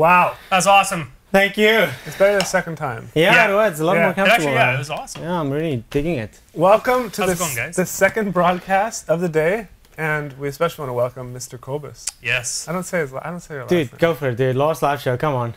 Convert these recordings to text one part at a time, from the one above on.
Wow. That's awesome. Thank you. It's better the second time. Yeah, it was. It's a lot more comfortable. Actually, yeah, it was awesome. Yeah, I'm really digging it. Welcome to the second broadcast of the day, and we especially want to welcome Mr. Cobus. Yes. I don't say your last Dude, name. go for it, dude. Last live show, come on.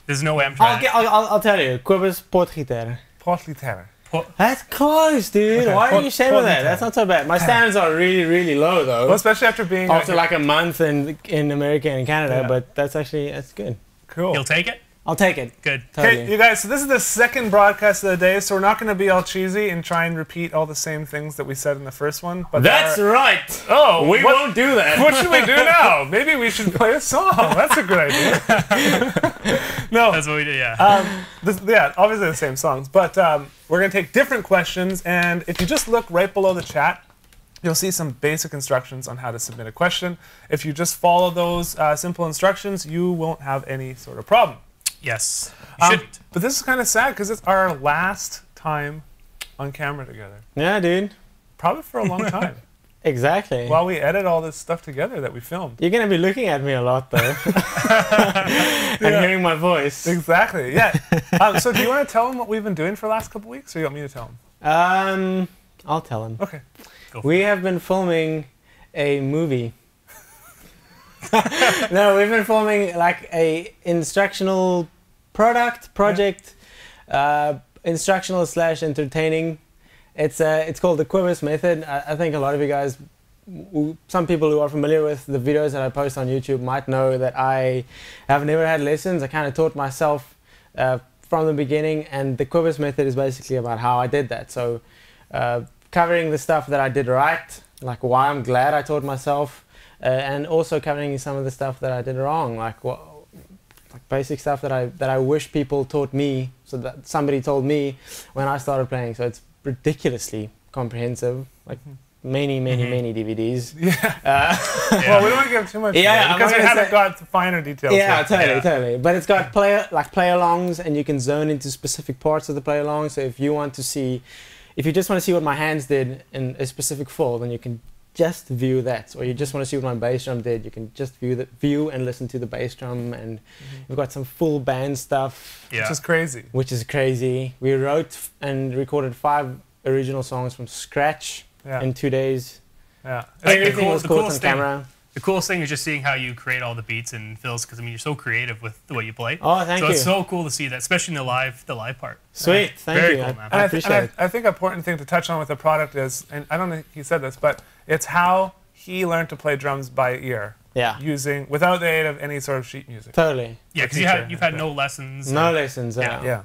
There's no way I'm trying. I'll tell you. Cobus Portgitar. Portgitar. That's close, dude. Okay. Why are you ashamed of that? That's not so bad. My standards are really, really low, though. Well, especially after being like a month in America and Canada, but that's good. Cool. You'll take it? I'll take it. Good. Totally. Okay, you guys, so this is the second broadcast of the day, so we're not going to be all cheesy and try and repeat all the same things that we said in the first one. But that's right. Oh, we won't do that. What should we do now? Maybe we should play a song. That's a good idea. No. That's what we do, yeah. Obviously the same songs, but we're going to take different questions, and if you just look right below the chat, you'll see some basic instructions on how to submit a question. If you just follow those simple instructions, you won't have any sort of problem. Yes. You shouldn't. But this is kind of sad because it's our last time on camera together. Yeah, dude. Probably for a long time. Exactly. While we edit all this stuff together that we filmed. You're going to be looking at me a lot, though. And hearing my voice. Exactly, yeah. So do you want to tell them what we've been doing for the last couple of weeks, or you want me to tell them? I'll tell them. Okay. We have been filming a movie. No, we've been filming like a instructional project, instructional / entertaining. It's called the Cobus method. I think a lot of you guys, some people who are familiar with the videos that I post on YouTube might know that I have never had lessons. I kind of taught myself from the beginning, and the Cobus method is basically about how I did that. So covering the stuff that I did right, like why I'm glad I taught myself, and also covering some of the stuff that I did wrong, like basic stuff that I wish people taught me, so that somebody told me when I started playing. So it's ridiculously comprehensive, like many DVDs. Yeah. Well, we don't want to give too much because we haven't got to finer details. Yeah, totally. But it's got play-alongs, and you can zone into specific parts of the play-along. So if you just want to see what my hands did in a specific fold, then you can just view that. Or you just want to see what my bass drum did, you can just view and listen to the bass drum. And we've got some full band stuff, which is crazy. We wrote and recorded 5 original songs from scratch in 2 days. Yeah, everything was caught on camera. The coolest thing is just seeing how you create all the beats and fills, because I mean you're so creative with the way you play. Oh, thank you. So it's so cool to see that, especially in the live part. Sweet, thank you. Very cool, man. I appreciate it. I think an important thing to touch on with the product is, and I don't think he said this, but it's how he learned to play drums by ear. Yeah. Without the aid of any sort of sheet music. Totally. Yeah, because you've had no lessons. No lessons. Yeah.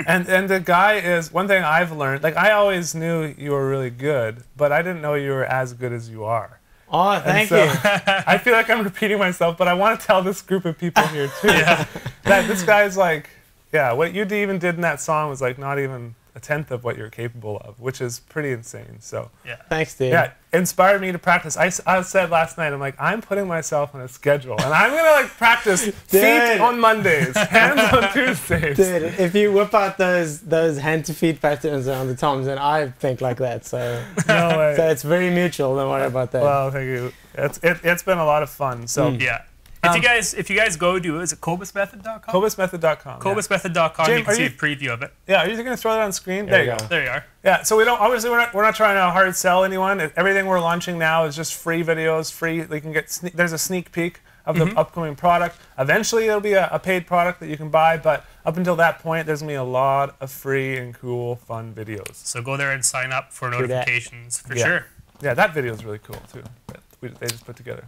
And the guy is, one thing I've learned, like I always knew you were really good, but I didn't know you were as good as you are. Oh, thank you. I feel like I'm repeating myself, but I want to tell this group of people here too that this guy's like, what you even did in that song was like not even a tenth of what you're capable of, which is pretty insane. So thanks, dude. Yeah, inspired me to practice. I said last night, I'm like, I'm putting myself on a schedule, and I'm gonna like practice feet on Mondays, hands on Tuesdays. Dude, if you whip out those hand to feet patterns on the toms, then I think like that. So no way. So it's very mutual. Don't worry about that. Well, thank you. It's been a lot of fun. So yeah. If you guys go to, is it cobusmethod.com? Cobusmethod.com. Cobusmethod.com. You can see a preview of it. Yeah, are you going to throw that on screen? There you go. There you are. Yeah, so we're not trying to hard sell anyone. Everything we're launching now is just free videos, free. They can get there's a sneak peek of the upcoming product. Eventually, it'll be a paid product that you can buy, but up until that point, there's going to be a lot of free and cool, fun videos. So go there and sign up for notifications for sure. Yeah, that video is really cool too. That they just put together.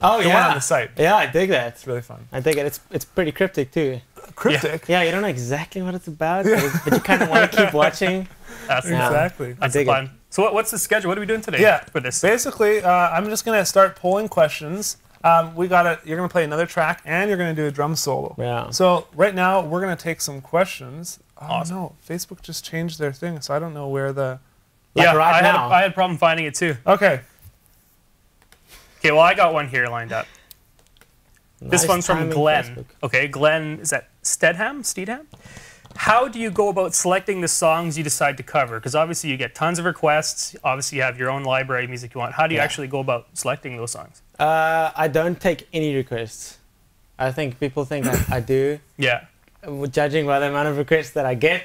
Oh, the one on the site. Yeah, I dig that. It's really fun. I dig it. It's pretty cryptic too. Cryptic? Yeah, you don't know exactly what it's about, but you kind of want to keep watching. That's exactly. That's the fun. So what's the schedule? What are we doing today for this? Basically, I'm just going to start pulling questions. You're going to play another track, and you're going to do a drum solo. Yeah. So right now, we're going to take some questions. Awesome. Oh, no. Facebook just changed their thing, so I don't know where the... I had a problem finding it too. Okay. Okay, well, I got one here lined up. This one's from Glenn. Facebook. Okay, Glenn, is that Steadham? How do you go about selecting the songs you decide to cover? Because obviously you get tons of requests. Obviously you have your own library of music you want. How do you actually go about selecting those songs? I don't take any requests. I think people think I do, Yeah. judging by the amount of requests that I get.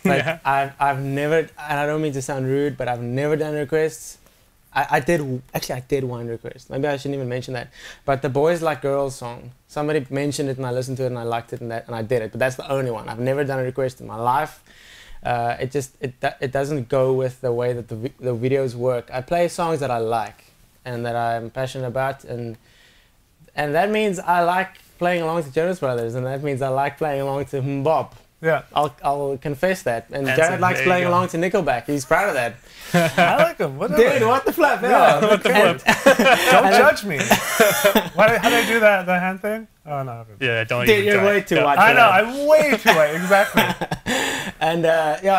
But Yeah. I've never, and I don't mean to sound rude, but I've never done requests. I did one request. Maybe I shouldn't even mention that. But the Boys Like Girls song, somebody mentioned it and I listened to it and I liked it and I did it. But that's the only one. I've never done a request in my life. It doesn't go with the way that the videos work. I play songs that I like and that I'm passionate about, and that means I like playing along to Jonas Brothers, and that means I like playing along to Mbop. Yeah. I'll confess that. And That's Jared it. likes There you playing go. along to Nickelback. He's proud of that. I like them. Whatever. Dude, what the flip? Yeah, What the okay. flip? Don't judge me. How do I do that? The hand thing? Oh no. I haven't. Yeah, don't Dude, even you're try way it. too Yeah. white. I know. I'm way too late. Exactly. And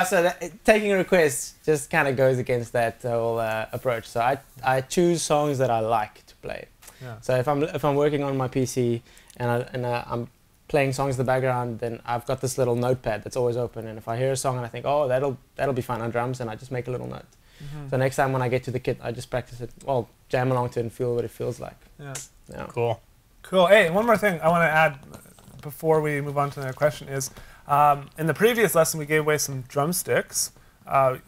so taking requests just kind of goes against that whole approach. So I choose songs that I like to play. Yeah. So if I'm working on my PC and I'm playing songs in the background, then I've got this little notepad that's always open. And if I hear a song and I think, oh, that'll be fun on drums, and I just make a little note. Mm-hmm. So next time when I get to the kit, I just practice it. Well, jam along to it and feel what it feels like. Yeah. Yeah. Cool. Cool. Hey, one more thing I want to add before we move on to the next question is, in the previous lesson we gave away some drumsticks,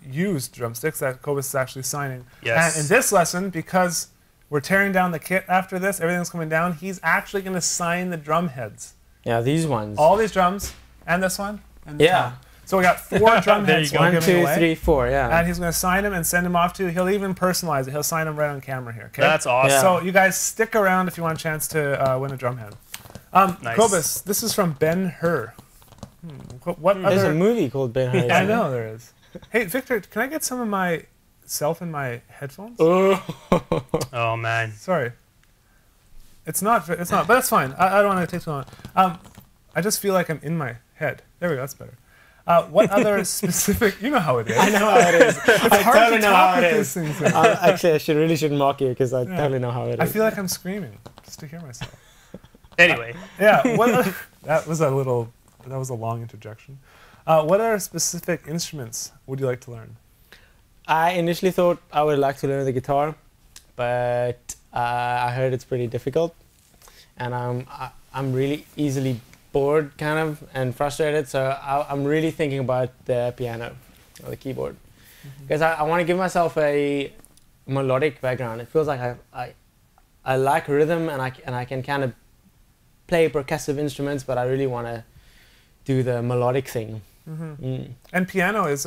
used drumsticks that Cobus is actually signing. Yes. And in this lesson, because we're tearing down the kit after this, everything's coming down, he's actually going to sign the drum heads. Yeah, these ones. All these drums, and this one, and this Yeah. one. So we got 4 drum There heads you we're go. 1, giving 2, away. 3, 4. Yeah. And he's going to sign them and send them off to you. He'll even personalize it. He'll sign them right on camera here. Okay. That's awesome. Yeah. So you guys stick around if you want a chance to win a drum head. Nice. Cobus, this is from Ben Hur. What There's other? a movie called Ben Hur. I know there is. Hey Victor, can I get some of myself in my headphones? Oh man. Sorry. It's not. But that's fine. I don't want to take too long. I just feel like I'm in my head. There we go. That's better. What other specific? You know how it is. I know how it is. I hard totally to know talk how it with is. these things. Actually, I really shouldn't mock you because I totally know how it is. I feel like I'm screaming just to hear myself. Anyway. Yeah. That was a long interjection. What other specific instruments would you like to learn? I initially thought I would like to learn the guitar, but I heard it's pretty difficult, and I'm really easily bored, kind of, and frustrated. So I'm really thinking about the piano or the keyboard, because I want to give myself a melodic background. It feels like I like rhythm, and I can kind of play percussive instruments, but I really want to do the melodic thing. And piano is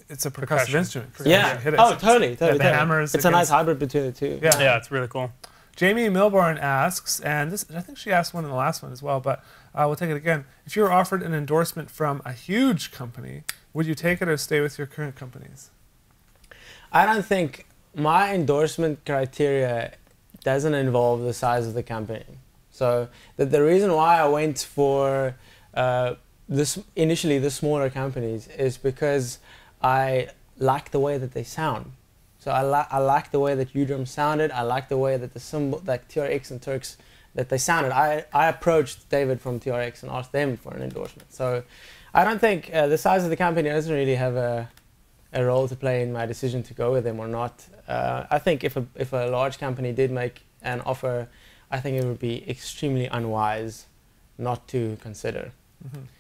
it's a percussive Percussion. instrument. Yeah. Hit it. Oh, totally. The hammers. It's a nice against- hybrid between the two. Yeah. Yeah, it's really cool. Jamie Milborn asks, and this I think she asked one in the last one as well, but we'll take it again. If you were offered an endorsement from a huge company, would you take it or stay with your current companies? I don't think my endorsement criteria doesn't involve the size of the company. So the reason why I went for initially the smaller companies is because I like the way that they sound. So I like the way that U-Drum sounded. I like the way that the cymbal, like TRX and Turks, that they sounded. I approached David from TRX and asked them for an endorsement. So I don't think the size of the company doesn't really have a role to play in my decision to go with them or not. I think if a large company did make an offer, I think it would be extremely unwise not to consider.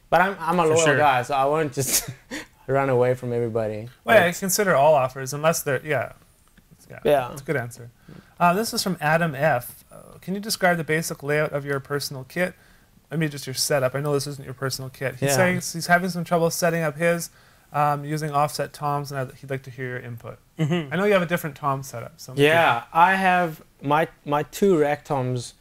But I'm a loyal guy, so I won't just run away from everybody. Well, yeah, I consider all offers unless they're yeah. That's a good answer. This is from Adam F. Can you describe the basic layout of your personal kit? I mean, just your setup. I know this isn't your personal kit. He's saying he's having some trouble setting up his using offset toms, and he'd like to hear your input. I know you have a different tom setup. So I have my 2 rack toms.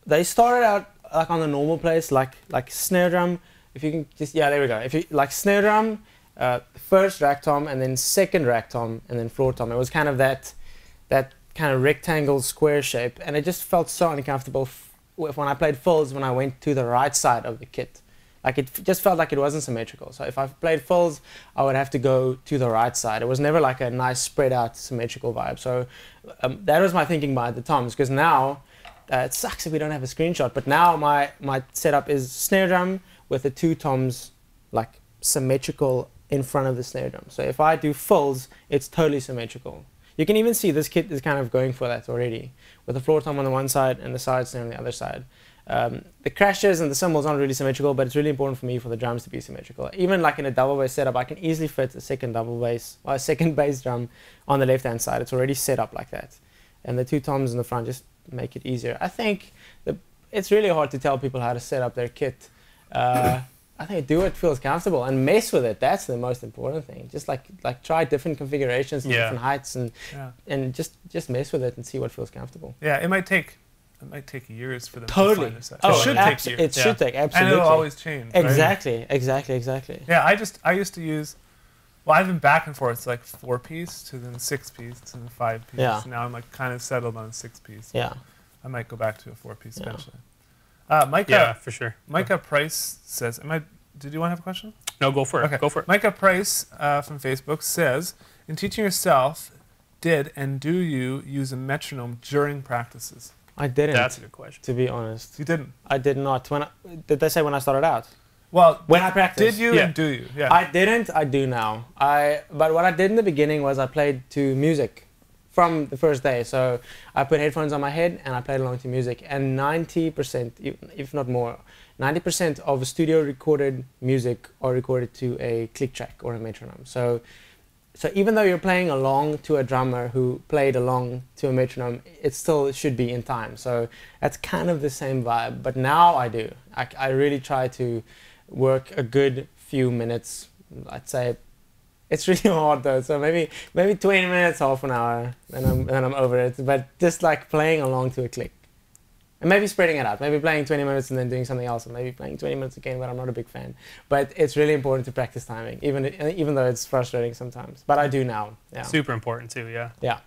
They started out like on the normal place, like snare drum. If you can just there we go. If you like snare drum, first rack tom, and then second rack tom, and then floor tom. It was kind of that kind of rectangle square shape, and it just felt so uncomfortable when I played fills when I went to the right side of the kit. Like it just felt like it wasn't symmetrical. So if I played fills, I would have to go to the right side. It was never like a nice spread out symmetrical vibe. So that was my thinking behind the toms, because now it sucks if we don't have a screenshot, but now my setup is snare drum with the 2 toms like symmetrical in front of the snare drum. So if I do fills, it's totally symmetrical. You can even see this kit is kind of going for that already, with the floor tom on the one side and the side snare on the other side. The crashes and the cymbals aren't really symmetrical, but it's really important for me for the drums to be symmetrical. Even like in a double bass setup, I can easily fit a second bass drum on the left hand side. It's already set up like that, and the two toms in the front just make it easier. I think it's really hard to tell people how to set up their kit. I think do what feels comfortable and mess with it. That's the most important thing. Just like try different configurations, and different heights, and just mess with it and see what feels comfortable. Yeah, it might take years for them to Totally. find this out. Oh, it should take years. It should take, absolutely. And it'll always change. Exactly, right? exactly. Yeah, I used to use. Well, I've been back and forth, like 4-piece to then 6-piece to then 5-piece. Yeah. Now I'm like kind of settled on a 6-piece. Yeah. I might go back to a 4-piece Yeah. eventually. Micah, Yeah, for sure. Micah Price says, did you want to have a question? No, go for it. Okay. Go for it. Micah Price from Facebook says, in teaching yourself, did and do you use a metronome during practices? I didn't. That's a good question. To be honest, You didn't? I did not. Did they say when I started out? Well, When I practiced. Did you Yeah. and do you? Yeah. I didn't. I do now. But what I did in the beginning was I played to music from the first day. So I put headphones on my head and I played along to music. And 90%, if not more, 90% of studio recorded music are recorded to a click track or a metronome. So even though you're playing along to a drummer who played along to a metronome, it still should be in time. So that's kind of the same vibe. But now I do. I really try to work a good few minutes. I'd say it's really hard though. So maybe 20 minutes, half an hour, and I'm over it. But just like playing along to a click. And maybe spreading it out. Maybe playing 20 minutes and then doing something else, and maybe playing 20 minutes again, but I'm not a big fan. But it's really important to practice timing, even though it's frustrating sometimes. But I do now. Yeah. Super important too, yeah. Yeah.